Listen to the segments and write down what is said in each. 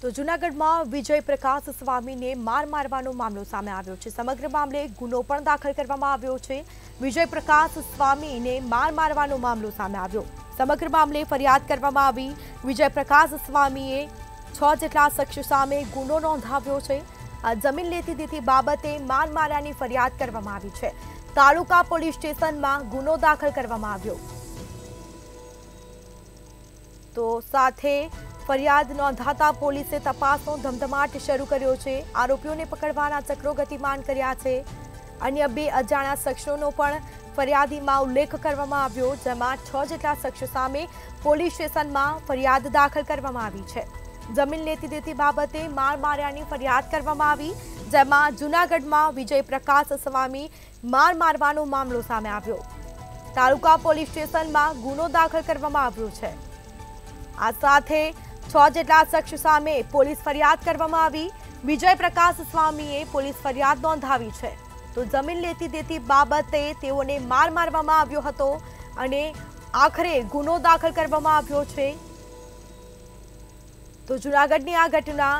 તો જૂનાગઢમાં વિજય પ્રકાશ સ્વામીને માર મારવાનો મામલો સામે આવ્યો છે। સમગ્ર મામલે ગુનો પણ દાખલ કરવામાં આવ્યો છે। વિજય પ્રકાશ સ્વામીને માર મારવાનો મામલો સામે આવ્યો। સમગ્ર મામલે ફરિયાદ કરવામાં આવી। વિજય પ્રકાશ સ્વામીએ 6 જેટલા શખ્સો સામે ગુનો નોંધાવ્યો છે। આ જમીન લેતી દેતી બાબતે માર માર્યાની ફરિયાદ કરવામાં આવી છે। તાલુકા પોલીસ સ્ટેશનમાં ગુનો દાખલ કરવામાં આવ્યો। તો સાથે ફરિયાદ નોંધાતા પોલીસે તપાસનો ધમધમાટ શરૂ કર્યો છે। આરોપીઓને પકડવાના ચક્રો ગતિમાન કર્યા છે। અન્ય 2 અજાણ્યા શખ્સોનો પણ ફરિયાદીમાં ઉલ્લેખ કરવામાં આવ્યો, જેમાં 6 જેટલા શખ્સો સામે પોલીસ સ્ટેશનમાં ફરિયાદ દાખલ કરવામાં આવી છે। જમીન લેતી દેતી બાબતે માર માર્યાની ફરિયાદ કરવામાં આવી, જેમાં જૂનાગઢમાં વિજય પ્રકાશ સ્વામી માર મારવાનો મામલો સામે આવ્યો। તાલુકા પોલીસ સ્ટેશનમાં ગુનો દાખલ કરવામાં આવ્યો છે। આ સાથે 6 જેટલા શખ્સો સામે પોલીસ ફરિયાદ કરવામાં આવી। વિજય પ્રકાશ સ્વામીએ પોલીસ ફરિયાદ નોંધાવી છે। તો જમીન લેતી દેતી બાબતે તેઓને માર મારવામાં આવ્યો હતો અને આખરે ગુનો દાખલ કરવામાં આવ્યો છે। તો જૂનાગઢની આ ઘટના,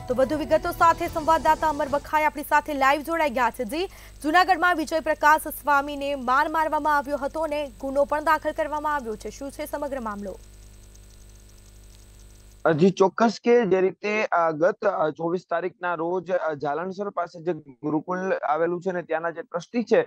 તો વધુ વિગતો સાથે સંવાદદાતા અમર વખાઈ આપણી સાથે લાઈવ જોડાઈ ગયા છે। જી, જૂનાગઢમાં વિજય પ્રકાશ સ્વામીને માર મારવામાં આવ્યો હતો અને ગુનો પણ દાખલ કરવામાં આવ્યો છે। શું છે સમગ્ર મામલો? જી ચોક્કસ કે જે રીતે ગત 24 તારીખના રોજ જાલણસર પાસે જે ગુરુકુળ આવેલું છે ને ત્યાંના જે ટ્રસ્ટી છે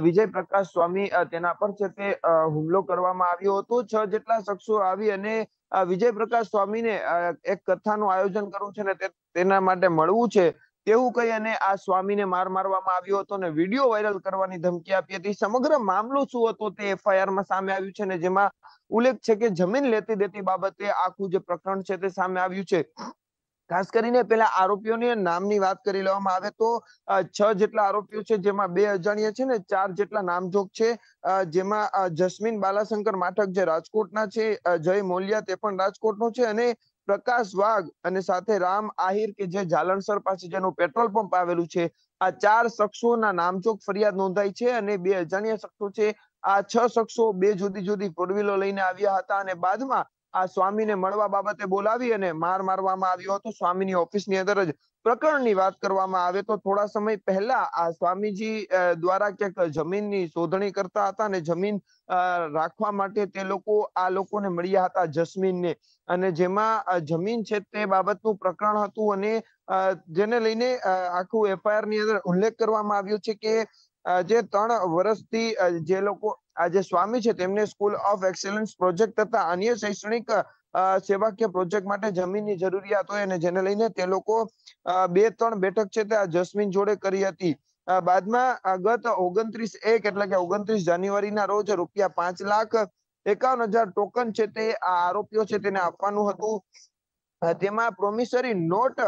વિજય પ્રકાશ સ્વામી, તેના પર છે તે હુમલો કરવામાં આવ્યો હતો। 6 જેટલા શખ્સો આવી અને વિજય પ્રકાશ સ્વામીને એક કથાનું આયોજન કરવું છે ને તેના માટે મળવું છે તેવું કહી અને આ સ્વામીને માર મારવામાં આવ્યો હતો અને વિડીયો વાયરલ કરવાની ધમકી આપી હતી। સમગ્ર મામલો શું હતો તે એફઆઈઆરમાં સામે આવ્યું છે ને જેમાં ઉલ્લેખ છે કે જમીન લેતી દેતી બાબતે આખું જે પ્રકરણ છે તે સામે આવ્યું છે। ખાસ કરીને પેલા આરોપીઓની નામની વાત કરી લેવામાં આવે તો 6 જેટલા આરોપીઓ છે, જેમાં 2 અજાણ્યા છે ને 4 જેટલા નામજોગ છે, જેમાં જસ્મીન બાલાશંકર માઠક જે રાજકોટના છે, જય મોલિયા તે પણ રાજકોટનો છે અને પ્રકાશ વાઘ અને સાથે રામ આહિર કે જે જાલણસર પાસે જેનું પેટ્રોલ પંપ આવેલું છે, આ 4 શખ્સોના નામજોગ ફરિયાદ નોંધાઈ છે અને 2 અજાણ્યા શખ્સો છે। આ 6 શખ્સો 2 જુદી જુદી ફોરવ્હીલો લઈને આવ્યા હતા અને બાદમાં આ સ્વામીને મળવા બાબતે બોલાવી અને માર મારવામાં આવ્યો હતો। સ્વામીની ઓફિસની અંદર જ પ્રકરણની વાત કરવામાં આવે તો થોડા સમય પહેલા આ સ્વામીજી દ્વારા ક્યાંક જમીનની શોધણી કરતા હતા અને જમીન રાખવા માટે તે લોકો આ લોકોને મળ્યા હતા જસ્મીનને, અને જેમાં જમીન છે તે બાબતનું પ્રકરણ હતું અને જેને લઈને આખું એફઆઈઆર ની અંદર ઉલ્લેખ કરવામાં આવ્યો છે કે જે 3 વર્ષથી જે લોકો આ જે સ્વામી છે તેમને સ્કૂલ ઓફ એક્સેલન્સ પ્રોજેક્ટ તથા અન્ય શૈક્ષણિક સેવાકીય પ્રોજેક્ટ માટે જમીનની જરૂરિયાત હોય અને જેને લઈને તે લોકો 2-3 બેઠક છે તે આ જસ્મીન જોડે કરી હતી। બાદમાં ગત 29/1 એટલે કે 29 જાન્યુઆરીના રોજ ₹5,51,000 ટોકન છે તે આ આરોપીઓ છે તેને આપવાનું હતું। તેમાં પ્રોમિસરી નોટ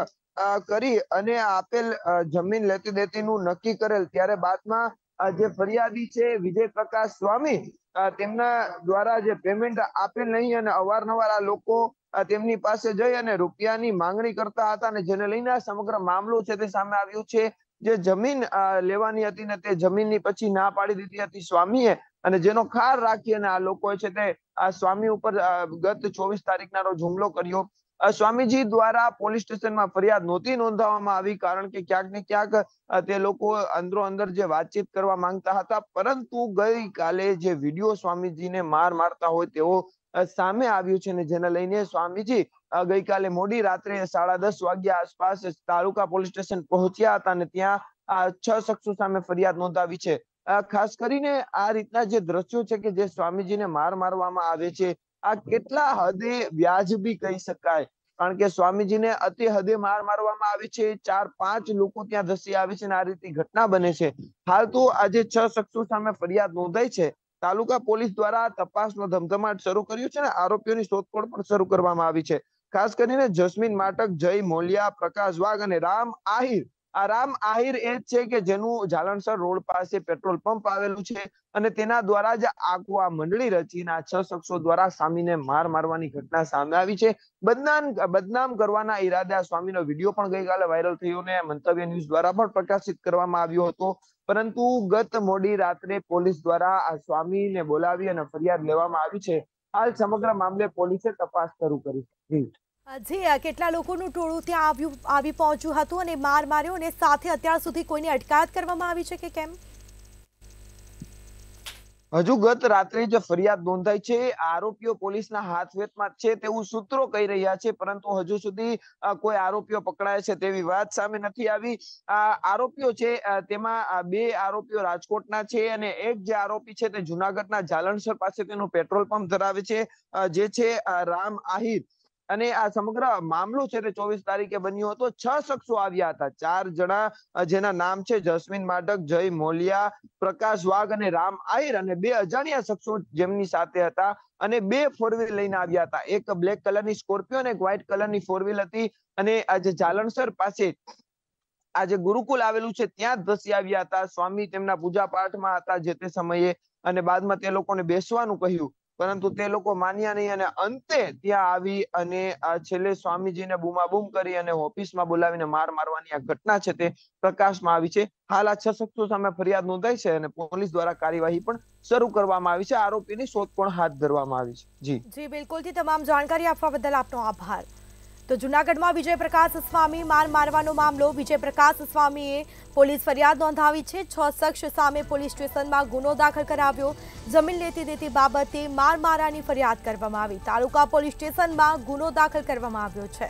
કરી અને આપેલ જમીન લેતી દેતીનું નક્કી કરેલ, ત્યારે બાદમાં જે ફરિયાદી છે વિજય પ્રકાશ સ્વામી તેમના દ્વારા જે પેમેન્ટ આપેલ નહીં અને અવારનવાર આ લોકો તેમની પાસે જઈ અને રૂપિયાની માંગણી કરતા હતા અને જેને લઈને આ સમગ્ર મામલો છે તે સામે આવ્યો છે। જે જમીન લેવાની હતી ને તે જમીનની પછી ના પાડી દીધી હતી સ્વામીએ અને જેનો ખાર રાખી અને આ લોકો છે તે આ સ્વામી ઉપર ગત 24 તારીખના રોજ હુમલો કર્યો। સ્વામીજી દ્વારા પોલીસ સ્ટેશનમાં ફરિયાદ નહોતી નોંધાવવામાં આવી, કારણ કે ક્યાંક ને ક્યાંક તે લોકો અંદરો અંદર જે વાતચીત કરવા માંગતા હતા, પરંતુ ગઈકાલે જે વિડીયો સ્વામીજીને માર મારતા હોય તેવો સામે આવ્યું છે ને જેને લઈને સ્વામીજી ગઈકાલે મોડી રાત્રે 10:30 વાગ્યા આસપાસ તાલુકા પોલીસ સ્ટેશન પહોંચ્યા હતા અને ત્યાં આ 6 શખ્સો સામે ફરિયાદ નોંધાવી છે। ખાસ કરીને આ રીતના જે દ્રશ્યો છે કે જે સ્વામીજીને માર મારવામાં આવે છે, આ કેટલા હદે વ્યાજબી કહી શકાય, કારણ કે સ્વામીજીને અતિ હદે માર મારવામાં આવે છે। 4-5 લોકો ત્યાં ધસી આવે છે અને આ રીતે ઘટના બને છે। હાલ તો આજે 6 શખ્સો સામે ફરિયાદ નોંધાઈ છે। તાલુકા પોલીસ દ્વારા તપાસનો ધમધમાટ શરૂ કર્યો છે અને આરોપીઓની શોધખોળ પણ શરૂ કરવામાં આવી છે। ખાસ કરીને જસ્મીન માટક, જય મોલિયા, પ્રકાશ વાઘ અને રામ આહિર, આ રામ આહિર એ જ છે કે જેનું જાલણસર રોડ પાસે પેટ્રોલ પંપ આવેલું છે અને તેના દ્વારા જ આખું આ મંડળી રચીને આ 6 શખ્સો દ્વારા સ્વામીને માર મારવાની ઘટના સામે આવી છે। બદનામ કરવાના ઈરાદે આ સ્વામીનો વિડીયો પણ ગઈકાલે વાયરલ થયો અને મંતવ્ય ન્યૂઝ દ્વારા પણ પ્રકાશિત કરવામાં આવ્યો હતો, પરંતુ ગત મોડી રાત્રે પોલીસ દ્વારા આ સ્વામીને બોલાવી અને ફરિયાદ લેવામાં આવી છે। હાલ સમગ્ર મામલે પોલીસે તપાસ શરૂ કરી છે। જી, કેટલા લોકોનું ટોળું ત્યાં આવી પહોંચ્યું હતું અને માર માર્યો, અને સાથે અત્યાર સુધી કોઈની અટકાયત કરવામાં આવી છે કે કેમ? હજુ ગત રાત્રે જે ફરિયાદ નોંધાઈ છે આરોપીઓ પોલીસના હાથવેતમાં છે તેવું સૂત્રો કહી રહ્યા છે, પરંતુ હજુ સુધી કોઈ આરોપીઓ પકડાયા છે તેવી વાત સામે નથી આવી. આ આરોપીઓ છે તેમાં 2 આરોપીઓ રાજકોટના છે અને એક જે આરોપી છે તે જુનાગઢના જાલણસર પાસે તેનું પેટ્રોલ પંપ ધરાવે છે, જે છે રામ આહિર. અને આ સમગ્ર મામલો છે તે 24 તારીખે બન્યો હતો. 6 શખ્સો આવ્યા હતા, 4 જણા જેના નામ છે જસ્મીન માડક, જય મોલિયા, પ્રકાશ વાઘ અને રામ આહિર, અને 2 અજાણ્યા શખ્સો જેમની સાથે હતા અને 2 ફોર વ્હીલ લઈને આવ્યા હતા. એક બ્લેક કલરની સ્કોર્પિયો અને એક વ્હાઇટ કલરની ફોર વ્હીલ હતી. અને આજે જાલણસર પાસે આ જે ગુરુકુલ આવેલું છે ત્યાં ધસી આવ્યા હતા. સ્વામી તેમના પૂજા પાઠમાં હતા જે તે સમયે, અને બાદમાં તે લોકોને બેસવાનું કહ્યું, પરંતુ તે લોકો માન્યા નહીં અને અંતે ત્યાં આવી અને છેલ્લે સ્વામીજીને બૂમાબૂમ કરી અને ઓફિસમાં બોલાવીને મારવાની આ ઘટના છે તે પ્રકાશમાં આવી છે. હાલ આ 6 શખ્સો સામે ફરિયાદ નોંધાઈ છે અને પોલીસ દ્વારા કાર્યવાહી પણ શરૂ કરવામાં આવી છે. આરોપીની શોધખોળ હાથ ધરવામાં આવી છે. જી બિલકુલથી તમામ જાણકારી આપવા બદલ આપનો આભાર. તો જૂનાગઢમાં વિજય પ્રકાશ સ્વામી મારવાનો મામલો. વિજય પ્રકાશ સ્વામીએ પોલીસ ફરિયાદ નોંધાવી છે. 6 શખ્સ સામે પોલીસ સ્ટેશનમાં ગુનો દાખલ કરાવ્યો. જમીન લેતી દેતી બાબતે મારવાની ફરિયાદ કરવામાં આવી. તાલુકા પોલીસ સ્ટેશનમાં ગુનો દાખલ કરવામાં આવ્યો છે.